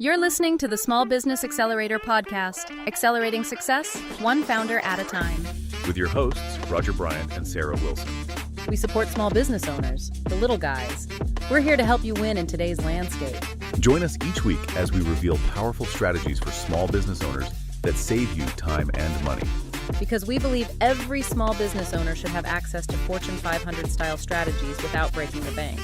You're listening to the Small Business Accelerator podcast, accelerating success, one founder at a time. With your hosts, Roger Bryant and Sarah Wilson. We support small business owners, the little guys. We're here to help you win in today's landscape. Join us each week as we reveal powerful strategies for small business owners that save you time and money. Because we believe every small business owner should have access to Fortune 500 style strategies without breaking the bank.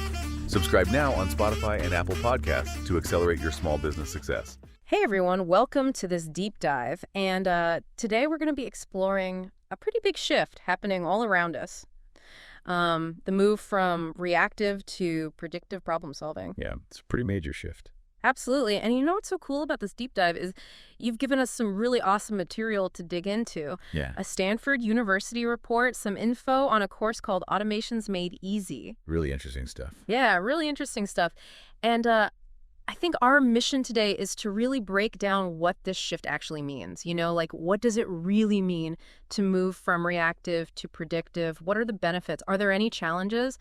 Subscribe now on Spotify and Apple Podcasts to accelerate your small business success. Hey everyone, welcome to this deep dive. And today we're going to be exploring a pretty big shift happening all around us. The move from reactive to predictive problem solving. Yeah, it's a pretty major shift. Absolutely. And you know what's so cool about this deep dive is you've given us some really awesome material to dig into. Yeah. A Stanford University report, some info on a course called Automations Made Easy. Really interesting stuff. Yeah, really interesting stuff. And I think our mission today is to really break down what this shift actually means. You know, like what does it really mean to move from reactive to predictive? What are the benefits? Are there any challenges?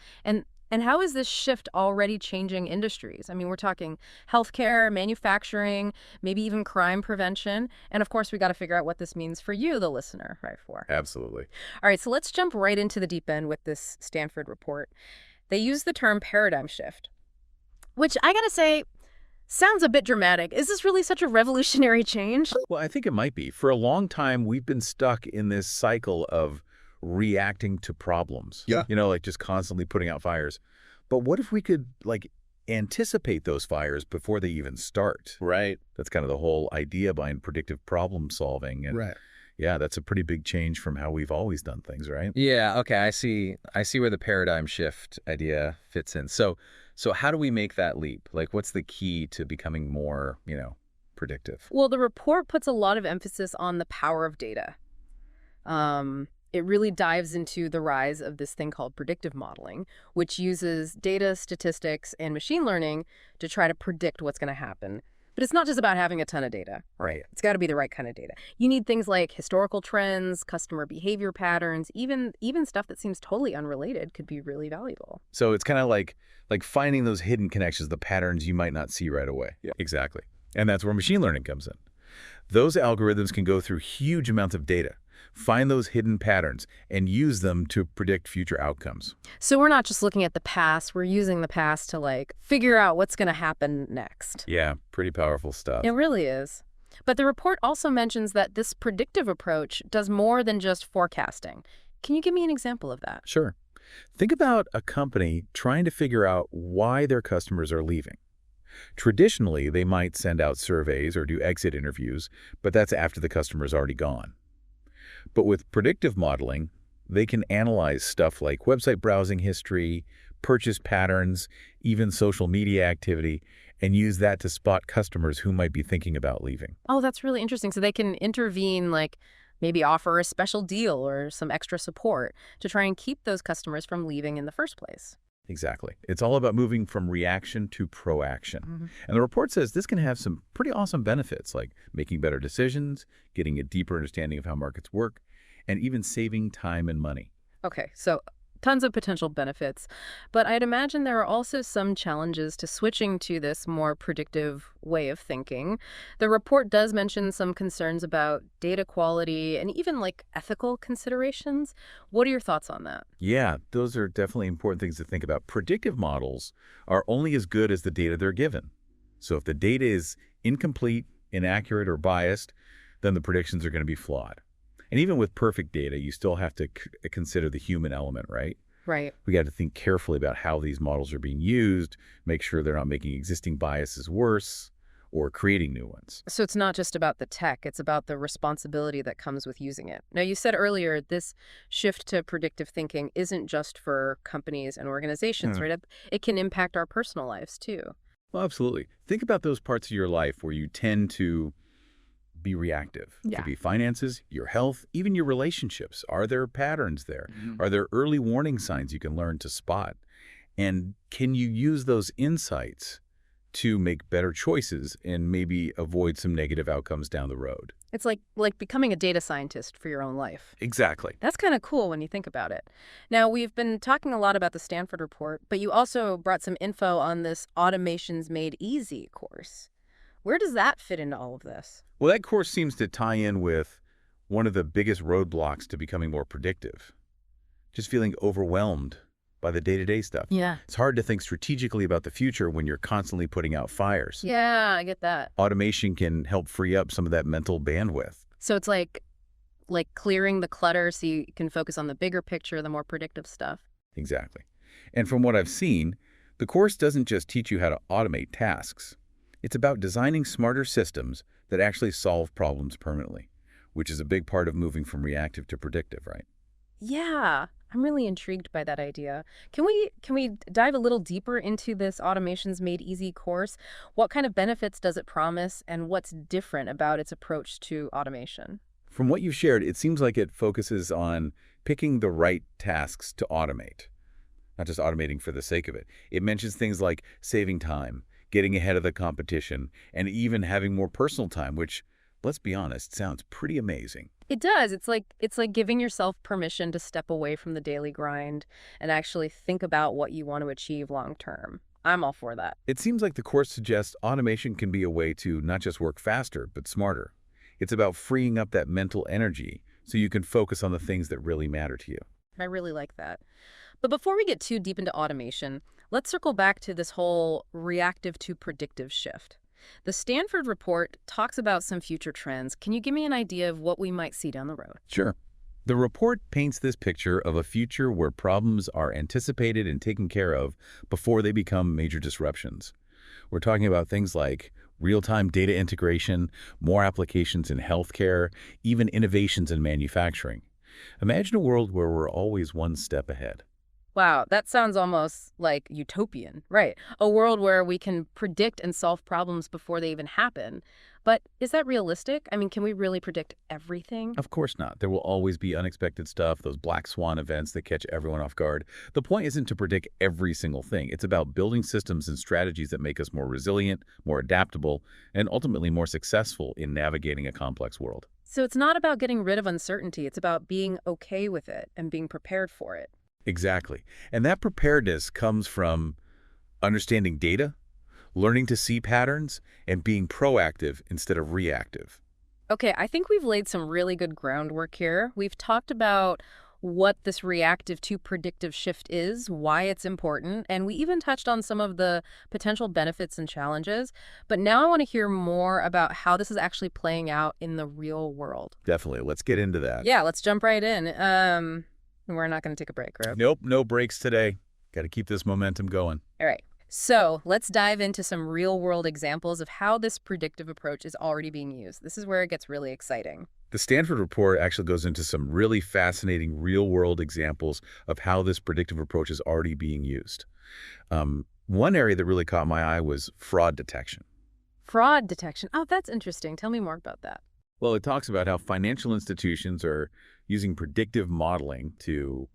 And how is this shift already changing industries? I mean, we're talking healthcare, manufacturing, maybe even crime prevention. And of course, we got to figure out what this means for you, the listener, right? Absolutely. All right, so let's jump right into the deep end with this Stanford report. They use the term paradigm shift, which I got to say, sounds a bit dramatic. Is this really such a revolutionary change? Well, I think it might be. For a long time, we've been stuck in this cycle of reacting to problems. Yeah. You know, like just constantly putting out fires. But what if we could anticipate those fires before they even start? Right. That's kind of the whole idea behind predictive problem solving. And Right. yeah, that's a pretty big change from how we've always done things, right? Yeah, okay, I see where the paradigm shift idea fits in. So how do we make that leap? Like, what's the key to becoming more, predictive? Well, the report puts a lot of emphasis on the power of data. It really dives into the rise of this thing called predictive modeling, which uses data, statistics, and machine learning to try to predict what's going to happen. But it's not just about having a ton of data. Right. It's got to be the right kind of data. You need things like historical trends, customer behavior patterns, even stuff that seems totally unrelated could be really valuable. So it's kind of like finding those hidden connections, the patterns you might not see right away. Yeah. Exactly. And that's where machine learning comes in. Those algorithms can go through huge amounts of data, find those hidden patterns, and use them to predict future outcomes. So we're not just looking at the past, we're using the past to figure out what's going to happen next. Yeah, pretty powerful stuff. It really is. But the report also mentions that this predictive approach does more than just forecasting. Can you give me an example of that? Sure. Think about a company trying to figure out why their customers are leaving. Traditionally, they might send out surveys or do exit interviews, but that's after the customer's already gone. But with predictive modeling, they can analyze stuff like website browsing history, purchase patterns, even social media activity, and use that to spot customers who might be thinking about leaving. Oh, that's really interesting. So they can intervene, maybe offer a special deal or some extra support to try and keep those customers from leaving in the first place. Exactly. It's all about moving from reaction to proaction. Mm-hmm. And the report says this can have some pretty awesome benefits, like making better decisions, getting a deeper understanding of how markets work, and even saving time and money. Okay, so tons of potential benefits, but I'd imagine there are also some challenges to switching to this more predictive way of thinking. The report does mention some concerns about data quality and even ethical considerations. What are your thoughts on that? Yeah, those are definitely important things to think about. Predictive models are only as good as the data they're given. So if the data is incomplete, inaccurate, or biased, then the predictions are going to be flawed. And even with perfect data, you still have to consider the human element, right? Right. We got to think carefully about how these models are being used, make sure they're not making existing biases worse or creating new ones. So it's not just about the tech, it's about the responsibility that comes with using it. Now, you said earlier this shift to predictive thinking isn't just for companies and organizations, right? It can impact our personal lives too. Well, absolutely. Think about those parts of your life where you tend to be reactive. It Yeah. could be finances, your health, even your relationships. Are there patterns there? Mhm. Are there early warning signs you can learn to spot? And can you use those insights to make better choices and maybe avoid some negative outcomes down the road? It's like becoming a data scientist for your own life. Exactly. That's kind of cool when you think about it. Now, we've been talking a lot about the Stanford report, but you also brought some info on this Automations Made Easy course. Where does that fit into all of this? Well, that course seems to tie in with one of the biggest roadblocks to becoming more predictive. Just feeling overwhelmed by the day-to-day stuff. Yeah. It's hard to think strategically about the future when you're constantly putting out fires. Yeah, I get that. Automation can help free up some of that mental bandwidth. So it's like clearing the clutter so you can focus on the bigger picture, the more predictive stuff. Exactly. And from what I've seen, the course doesn't just teach you how to automate tasks. It's about designing smarter systems that actually solve problems permanently, which is a big part of moving from reactive to predictive, right? Yeah, I'm really intrigued by that idea. Can we dive a little deeper into this Automations Made Easy course? What kind of benefits does it promise, and what's different about its approach to automation? From what you've shared, it seems like it focuses on picking the right tasks to automate, not just automating for the sake of it. It mentions things like saving time, getting ahead of the competition, and even having more personal time, which, let's be honest, sounds pretty amazing. It does. It's like giving yourself permission to step away from the daily grind and actually think about what you want to achieve long term. I'm all for that. It seems like the course suggests automation can be a way to not just work faster, but smarter. It's about freeing up that mental energy so you can focus on the things that really matter to you. I really like that. But before we get too deep into automation, let's circle back to this whole reactive to predictive shift. The Stanford report talks about some future trends. Can you give me an idea of what we might see down the road? Sure. The report paints this picture of a future where problems are anticipated and taken care of before they become major disruptions. We're talking about things like real-time data integration, more applications in healthcare, even innovations in manufacturing. Imagine a world where we're always one step ahead. Wow, that sounds almost like utopian, right? A world where we can predict and solve problems before they even happen. But is that realistic? I mean, can we really predict everything? Of course not. There will always be unexpected stuff, those black swan events that catch everyone off guard. The point isn't to predict every single thing. It's about building systems and strategies that make us more resilient, more adaptable, and ultimately more successful in navigating a complex world. So it's not about getting rid of uncertainty. It's about being okay with it and being prepared for it. Exactly. And that preparedness comes from understanding data, learning to see patterns, and being proactive instead of reactive. Okay, I think we've laid some really good groundwork here. We've talked about what this reactive to predictive shift is, why it's important, and we even touched on some of the potential benefits and challenges. But now I want to hear more about how this is actually playing out in the real world. Definitely. Let's get into that. Yeah, let's jump right in. We're not going to take a break, right? Nope, no breaks today. Got to keep this momentum going. All right. So let's dive into some real-world examples of how this predictive approach is already being used. This is where it gets really exciting. The Stanford report actually goes into some really fascinating real-world examples of how this predictive approach is already being used. One area that really caught my eye was fraud detection. Fraud detection. Oh, that's interesting. Tell me more about that. Well, it talks about how financial institutions are using predictive modeling to,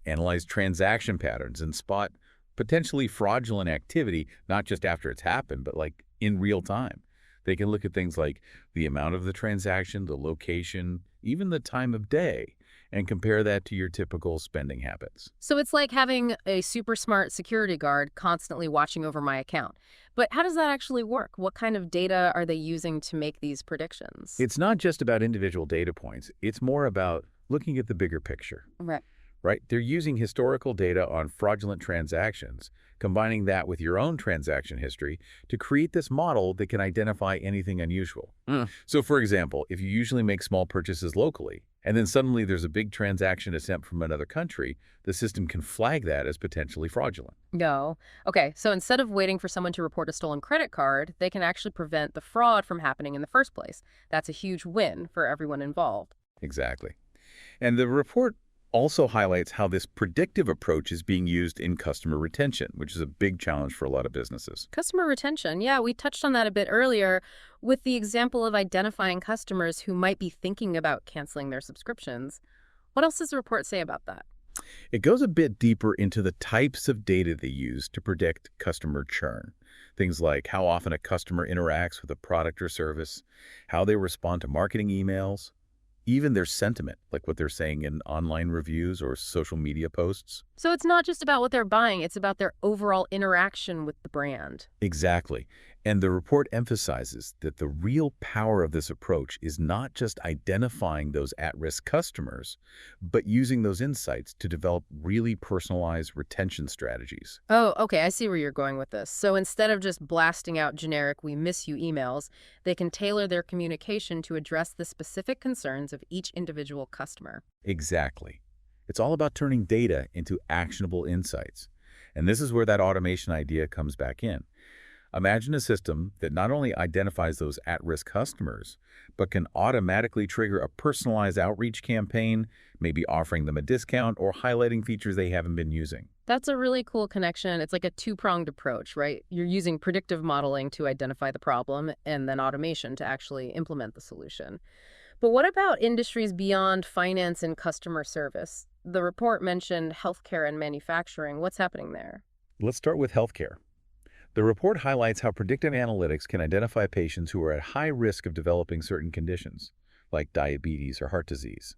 analyze transaction patterns and spot potentially fraudulent activity, not just after it's happened, but like in real time. They can look at things like the amount of the transaction, the location, even the time of day, and compare that to your typical spending habits. So it's like having a super smart security guard constantly watching over my account. But how does that actually work? What kind of data are they using to make these predictions? It's not just about individual data points. It's more about looking at the bigger picture. Right? They're using historical data on fraudulent transactions, combining that with your own transaction history to create this model that can identify anything unusual. So, for example, if you usually make small purchases locally, and then suddenly there's a big transaction attempt from another country, the system can flag that as potentially fraudulent. No. Okay, so instead of waiting for someone to report a stolen credit card, they can actually prevent the fraud from happening in the first place. That's a huge win for everyone involved. Exactly. And the report also highlights how this predictive approach is being used in customer retention, which is a big challenge for a lot of businesses. Customer retention. Yeah, we touched on that a bit earlier with the example of identifying customers who might be thinking about canceling their subscriptions. What else does the report say about that? It goes a bit deeper into the types of data they use to predict customer churn. Things like how often a customer interacts with a product or service, how they respond to marketing emails, even their sentiment, like what they're saying in online reviews or social media posts. So it's not just about what they're buying, it's about their overall interaction with the brand. Exactly. And the report emphasizes that the real power of this approach is not just identifying those at-risk customers, but using those insights to develop really personalized retention strategies. Oh, okay, I see where you're going with this. So instead of just blasting out generic "we miss you" emails, they can tailor their communication to address the specific concerns of each individual customer. Exactly. It's all about turning data into actionable insights. And this is where that automation idea comes back in. Imagine a system that not only identifies those at-risk customers, but can automatically trigger a personalized outreach campaign, maybe offering them a discount or highlighting features they haven't been using. That's a really cool connection. It's like a two-pronged approach, right? You're using predictive modeling to identify the problem and then automation to actually implement the solution. But what about industries beyond finance and customer service? The report mentioned healthcare and manufacturing. What's happening there? Let's start with healthcare. The report highlights how predictive analytics can identify patients who are at high risk of developing certain conditions, like diabetes or heart disease.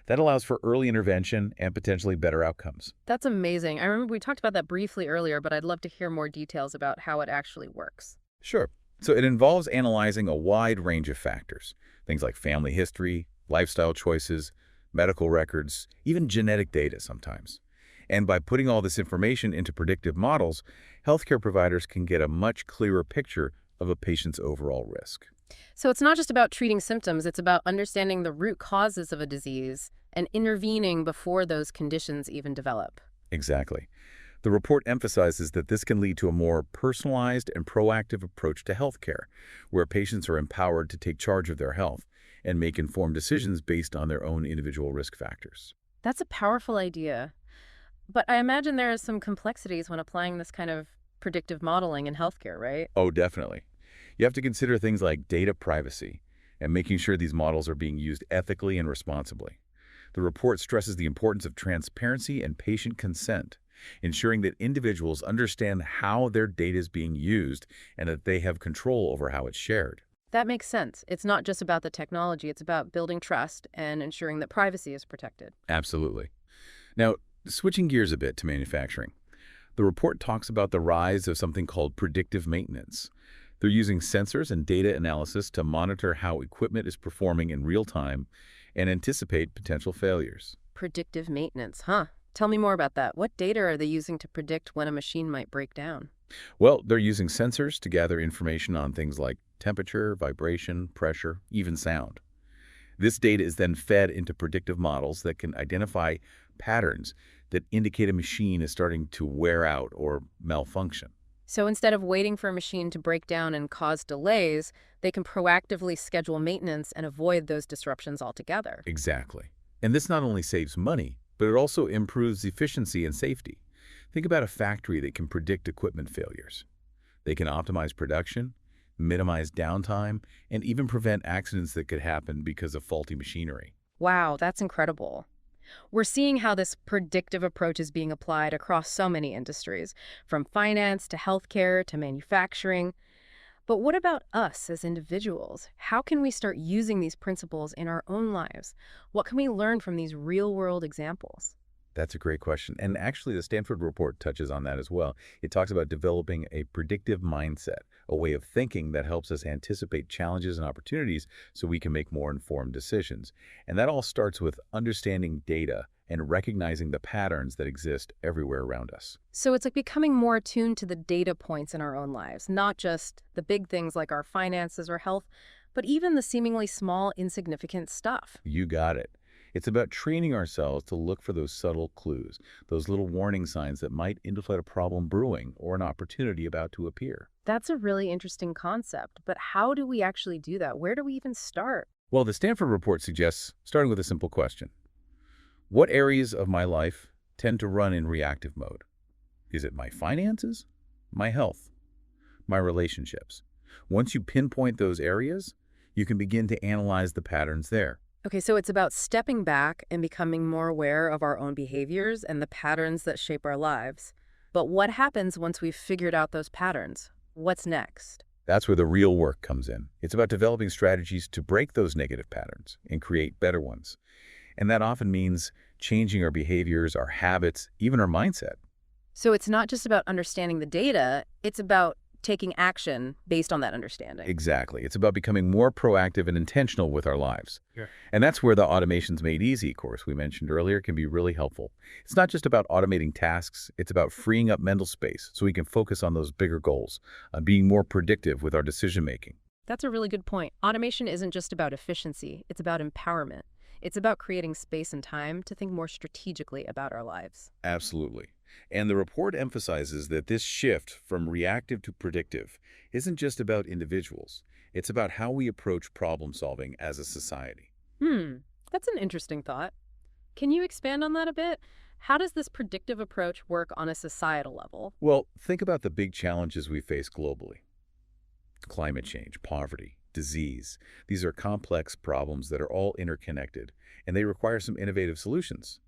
That allows for early intervention and potentially better outcomes. That's amazing. I remember we talked about that briefly earlier, but I'd love to hear more details about how it actually works. Sure. So it involves analyzing a wide range of factors, things like family history, lifestyle choices, medical records, even genetic data sometimes. And by putting all this information into predictive models, healthcare providers can get a much clearer picture of a patient's overall risk. So it's not just about treating symptoms, it's about understanding the root causes of a disease and intervening before those conditions even develop. Exactly. The report emphasizes that this can lead to a more personalized and proactive approach to healthcare, where patients are empowered to take charge of their health and make informed decisions based on their own individual risk factors. That's a powerful idea. But I imagine there are some complexities when applying this kind of predictive modeling in healthcare, right? Oh, definitely. You have to consider things like data privacy and making sure these models are being used ethically and responsibly. The report stresses the importance of transparency and patient consent, ensuring that individuals understand how their data is being used and that they have control over how it's shared. That makes sense. It's not just about the technology, it's about building trust and ensuring that privacy is protected. Absolutely. Now, switching gears a bit to manufacturing, the report talks about the rise of something called predictive maintenance. They're using sensors and data analysis to monitor how equipment is performing in real time and anticipate potential failures. Predictive maintenance, huh? Tell me more about that. What data are they using to predict when a machine might break down? Well, they're using sensors to gather information on things like temperature, vibration, pressure, even sound. This data is then fed into predictive models that can identify patterns that indicate a machine is starting to wear out or malfunction. So instead of waiting for a machine to break down and cause delays, they can proactively schedule maintenance and avoid those disruptions altogether. Exactly. And this not only saves money, but it also improves efficiency and safety. Think about a factory that can predict equipment failures. They can optimize production, minimize downtime, and even prevent accidents that could happen because of faulty machinery. Wow, that's incredible. We're seeing how this predictive approach is being applied across so many industries, from finance to healthcare to manufacturing. But what about us as individuals? How can we start using these principles in our own lives? What can we learn from these real-world examples? That's a great question. And actually, the Stanford report touches on that as well. It talks about developing a predictive mindset, a way of thinking that helps us anticipate challenges and opportunities so we can make more informed decisions. And that all starts with understanding data and recognizing the patterns that exist everywhere around us. So it's like becoming more attuned to the data points in our own lives, not just the big things like our finances or health, but even the seemingly small, insignificant stuff. You got it. It's about training ourselves to look for those subtle clues, those little warning signs that might indicate a problem brewing or an opportunity about to appear. That's a really interesting concept, but how do we actually do that? Where do we even start? Well, the Stanford report suggests starting with a simple question. What areas of my life tend to run in reactive mode? Is it my finances, my health, my relationships? Once you pinpoint those areas, you can begin to analyze the patterns there. Okay, so it's about stepping back and becoming more aware of our own behaviors and the patterns that shape our lives. But what happens once we've figured out those patterns? What's next? That's where the real work comes in. It's about developing strategies to break those negative patterns and create better ones. And that often means changing our behaviors, our habits, even our mindset. So it's not just about understanding the data, it's about taking action based on that understanding. Exactly. It's about becoming more proactive and intentional with our lives. Yeah. And that's where the Automations Made Easy course we mentioned earlier can be really helpful. It's not just about automating tasks, it's about freeing up mental space so we can focus on those bigger goals, on being more predictive with our decision-making. That's a really good point. Automation isn't just about efficiency, it's about empowerment. It's about creating space and time to think more strategically about our lives. Absolutely. And the report emphasizes that this shift from reactive to predictive isn't just about individuals. It's about how we approach problem solving as a society. That's an interesting thought. Can you expand on that a bit? How does this predictive approach work on a societal level? Well, think about the big challenges we face globally. Climate change, poverty, disease. These are complex problems that are all interconnected, and they require some innovative solutions.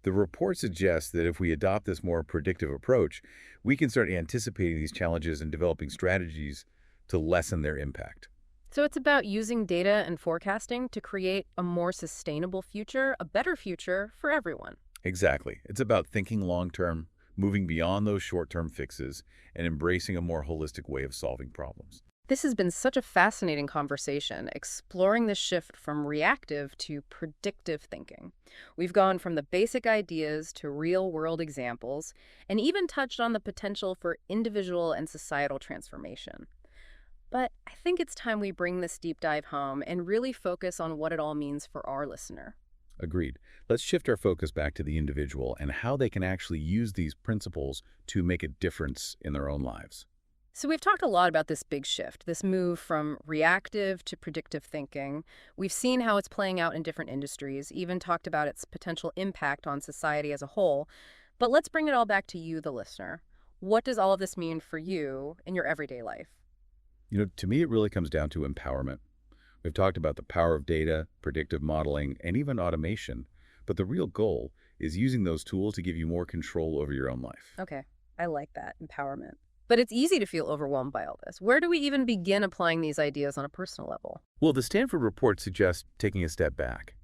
The report suggests that if we adopt this more predictive approach, we can start anticipating these challenges and developing strategies to lessen their impact. So it's about using data and forecasting to create a more sustainable future, a better future for everyone. Exactly. It's about thinking long-term, moving beyond those short-term fixes, and embracing a more holistic way of solving problems. This has been such a fascinating conversation, exploring the shift from reactive to predictive thinking. We've gone from the basic ideas to real-world examples, and even touched on the potential for individual and societal transformation. But I think it's time we bring this deep dive home and really focus on what it all means for our listener. Agreed. Let's shift our focus back to the individual and how they can actually use these principles to make a difference in their own lives. So we've talked a lot about this big shift, this move from reactive to predictive thinking. We've seen how it's playing out in different industries, even talked about its potential impact on society as a whole. But let's bring it all back to you, the listener. What does all of this mean for you in your everyday life? To me, it really comes down to empowerment. We've talked about the power of data, predictive modeling, and even automation. But the real goal is using those tools to give you more control over your own life. Okay, I like that, empowerment. But it's easy to feel overwhelmed by all this. Where do we even begin applying these ideas on a personal level? Well, the Stanford report suggests taking a step back.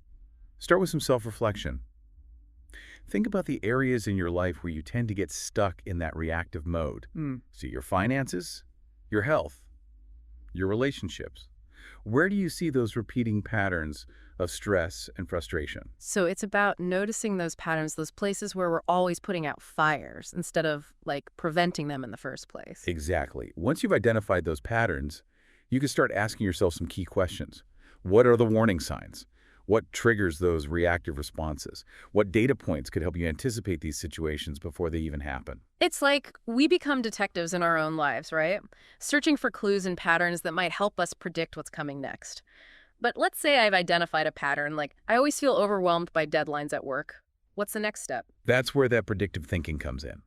Start with some self-reflection. Think about the areas in your life where you tend to get stuck in that reactive mode. See your finances, your health, your relationships. Where do you see those repeating patterns of stress and frustration? So it's about noticing those patterns, those places where we're always putting out fires instead of, like, preventing them in the first place. Exactly. Once you've identified those patterns, you can start asking yourself some key questions. What are the warning signs? What triggers those reactive responses? What data points could help you anticipate these situations before they even happen? It's like we become detectives in our own lives, right? Searching for clues and patterns that might help us predict what's coming next. But let's say I've identified a pattern, like I always feel overwhelmed by deadlines at work. What's the next step? That's where that predictive thinking comes in.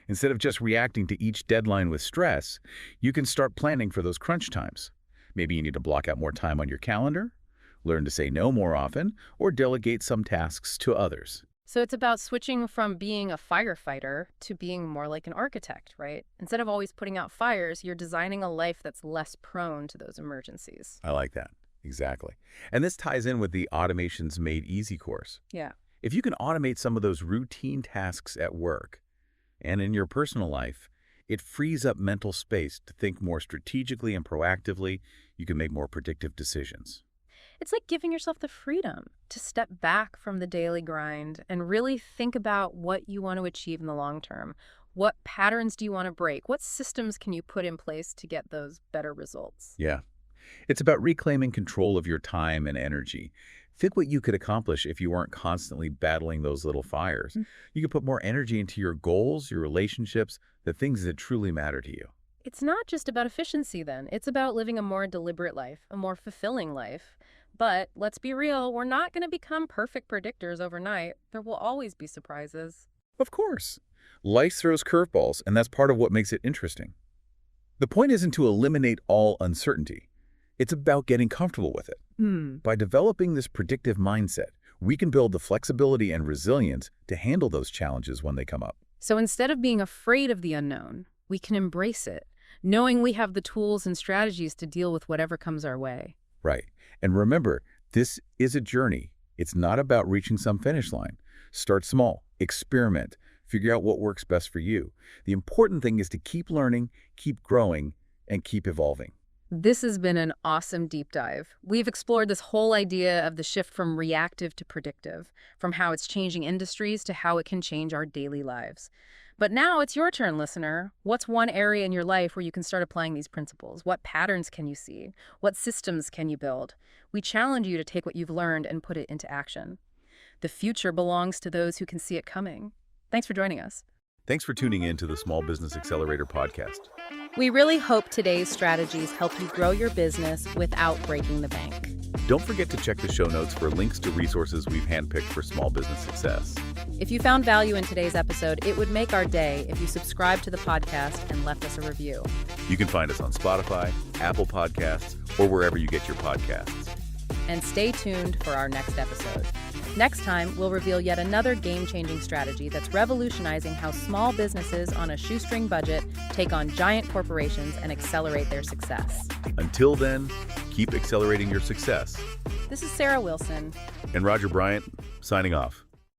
Instead of just reacting to each deadline with stress, you can start planning for those crunch times. Maybe you need to block out more time on your calendar, learn to say no more often, or delegate some tasks to others. So it's about switching from being a firefighter to being more like an architect, right? Instead of always putting out fires, you're designing a life that's less prone to those emergencies. I like that. Exactly. And this ties in with the Automations Made Easy course. Yeah. If you can automate some of those routine tasks at work and in your personal life, it frees up mental space to think more strategically and proactively. You can make more predictive decisions. It's like giving yourself the freedom to step back from the daily grind and really think about what you want to achieve in the long term. What patterns do you want to break? What systems can you put in place to get those better results? Yeah. It's about reclaiming control of your time and energy. Think what you could accomplish if you weren't constantly battling those little fires. You could put more energy into your goals, your relationships, the things that truly matter to you. It's not just about efficiency then. It's about living a more deliberate life, a more fulfilling life. But let's be real, we're not going to become perfect predictors overnight. There will always be surprises. Of course. Life throws curveballs, and that's part of what makes it interesting. The point isn't to eliminate all uncertainty. It's about getting comfortable with it. By developing this predictive mindset, we can build the flexibility and resilience to handle those challenges when they come up. So instead of being afraid of the unknown, we can embrace it, knowing we have the tools and strategies to deal with whatever comes our way. Right. And remember, this is a journey. It's not about reaching some finish line. Start small, experiment, Figure out what works best for you. The important thing is to keep learning, keep growing, and keep evolving. This has been an awesome deep dive. We've explored this whole idea of the shift from reactive to predictive, from how it's changing industries to how it can change our daily lives. But now it's your turn, listener. What's one area in your life where you can start applying these principles? What patterns can you see? What systems can you build? We challenge you to take what you've learned and put it into action. The future belongs to those who can see it coming. Thanks for joining us. Thanks for tuning in to the Small Business Accelerator podcast. We really hope today's strategies help you grow your business without breaking the bank. Don't forget to check the show notes for links to resources we've handpicked for small business success. If you found value in today's episode, it would make our day if you subscribed to the podcast and left us a review. You can find us on Spotify, Apple Podcasts, or wherever you get your podcasts. And stay tuned for our next episode. Next time, we'll reveal yet another game-changing strategy that's revolutionizing how small businesses on a shoestring budget take on giant corporations and accelerate their success. Until then, keep accelerating your success. This is Sarah Wilson. And Roger Bryant, signing off.